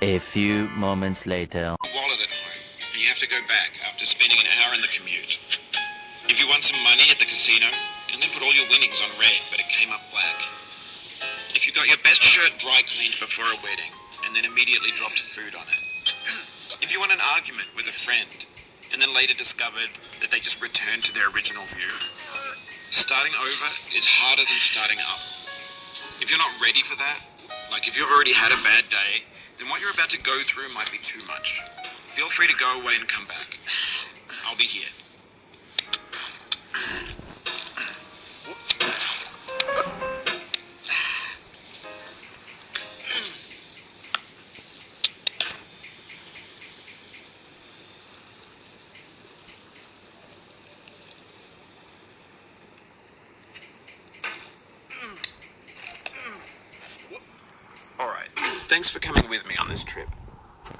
A few moments later. Wallet at home, and you have to go back after spending an hour in the commute. If you won some money at the casino, and then put all your winnings on red, but it came up black. If you got your best shirt dry cleaned before a wedding, and then immediately dropped food on it. If you won an argument with a friend, and then later discovered that they just returned to their original view. Starting over is harder than starting up. If you're not ready for that, like if you've already had a bad day, then what you're about to go through might be too much. Feel free to go away and come back. I'll be here. Alright, thanks for coming with me on this trip.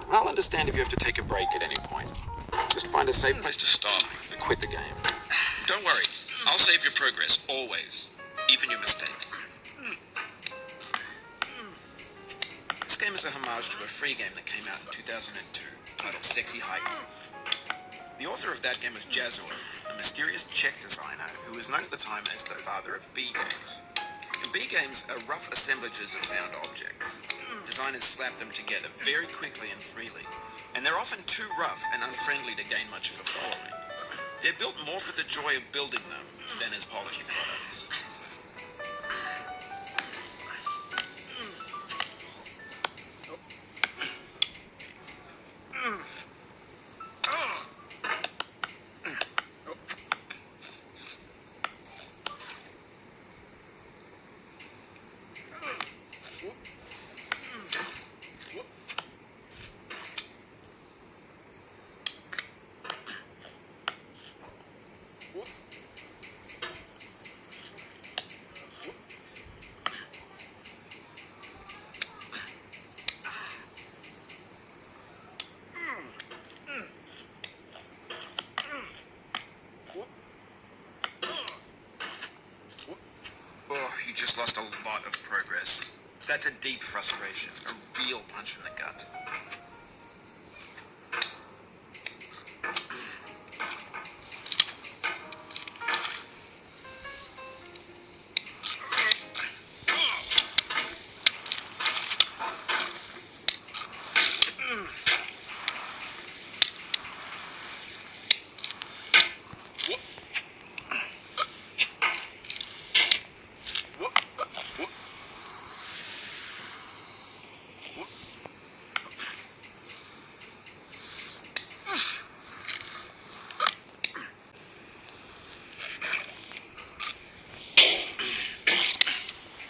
I'll understand if you have to take a break at any point. Just find a safe place to stop and quit the game. Don't worry, I'll save your progress, always. Even your mistakes. This game is a homage to a free game that came out in 2002, titled Sexy Hiking. The author of that game was Jazor, a mysterious Czech designer who was known at the time as the father of B games. In B games are rough assemblages of found objects. Designers slap them together very quickly and freely, and they're often too rough and unfriendly to gain much of a following. They're built more for the joy of building them than as polished products. You just lost a lot of progress. That's a deep frustration, a real punch in the gut.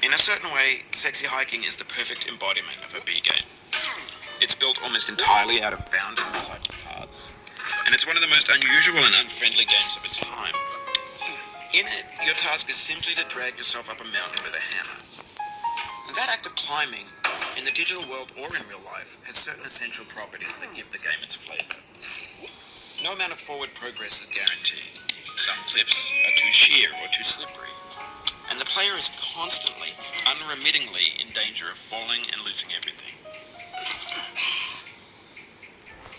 In a certain way, Sexy Hiking is the perfect embodiment of a B game. It's built almost entirely out of found and recycled parts, and it's one of the most unusual and unfriendly games of its time. In it, your task is simply to drag yourself up a mountain with a hammer. And that act of climbing, in the digital world or in real life, has certain essential properties that give the game its flavor. No amount of forward progress is guaranteed. Some cliffs are too sheer or too slippery, and the player is constantly, unremittingly in danger of falling and losing everything.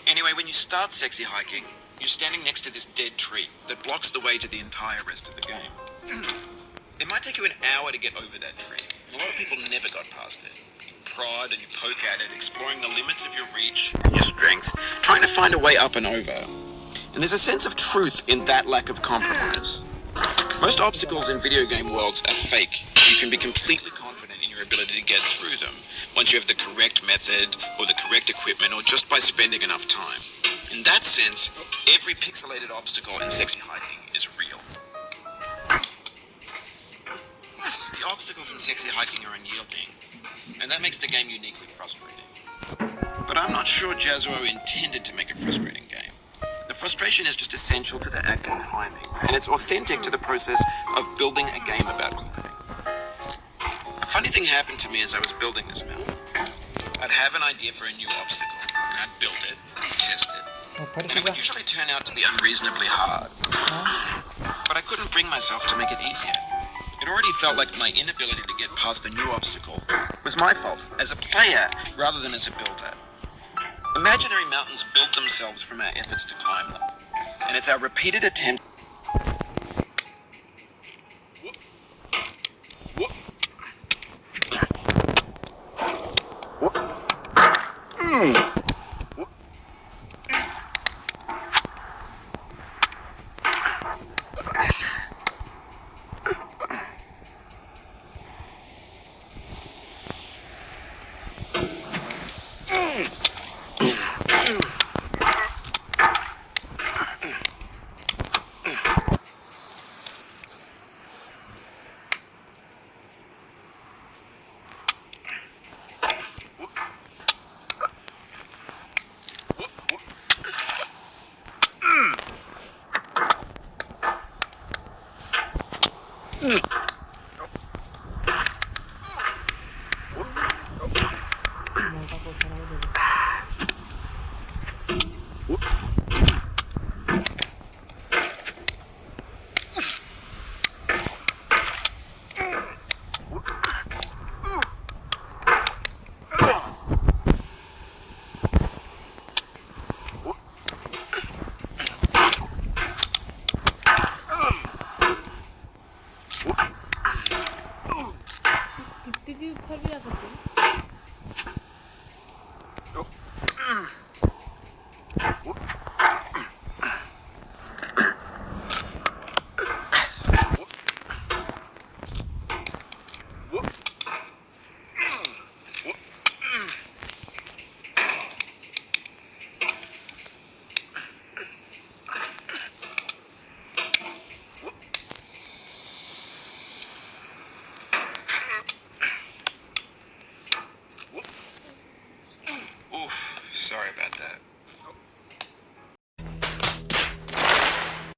Anyway, when you start Sexy Hiking, you're standing next to this dead tree that blocks the way to the entire rest of the game. It might take you an hour to get over that tree, and a lot of people never got past it. prod and you poke at it, exploring the limits of your reach and your strength, trying to find a way up and over. And there's a sense of truth in that lack of compromise. Most obstacles in video game worlds are fake. You can be completely confident in your ability to get through them once you have the correct method or the correct equipment or just by spending enough time. In that sense, every pixelated obstacle in Sexy Hiking is real. The obstacles in Sexy Hiking are unyielding, and that makes the game uniquely frustrating. But I'm not sure Jazzuo intended to make a frustrating game. The frustration is just essential to the act of climbing, and it's authentic to the process of building a game about climbing. A funny thing happened to me as I was building this mountain. I'd have an idea for a new obstacle, and I'd build it, test it, and it would usually turn out to be unreasonably hard. But I couldn't bring myself to make it easier. It already felt like my inability to get past a new obstacle was my fault, as a player rather than as a builder. Imaginary mountains build themselves from our efforts to climb them, and it's our repeated attempts. कितनी ऊपर भी आ सकते हैं। Oof, sorry about that.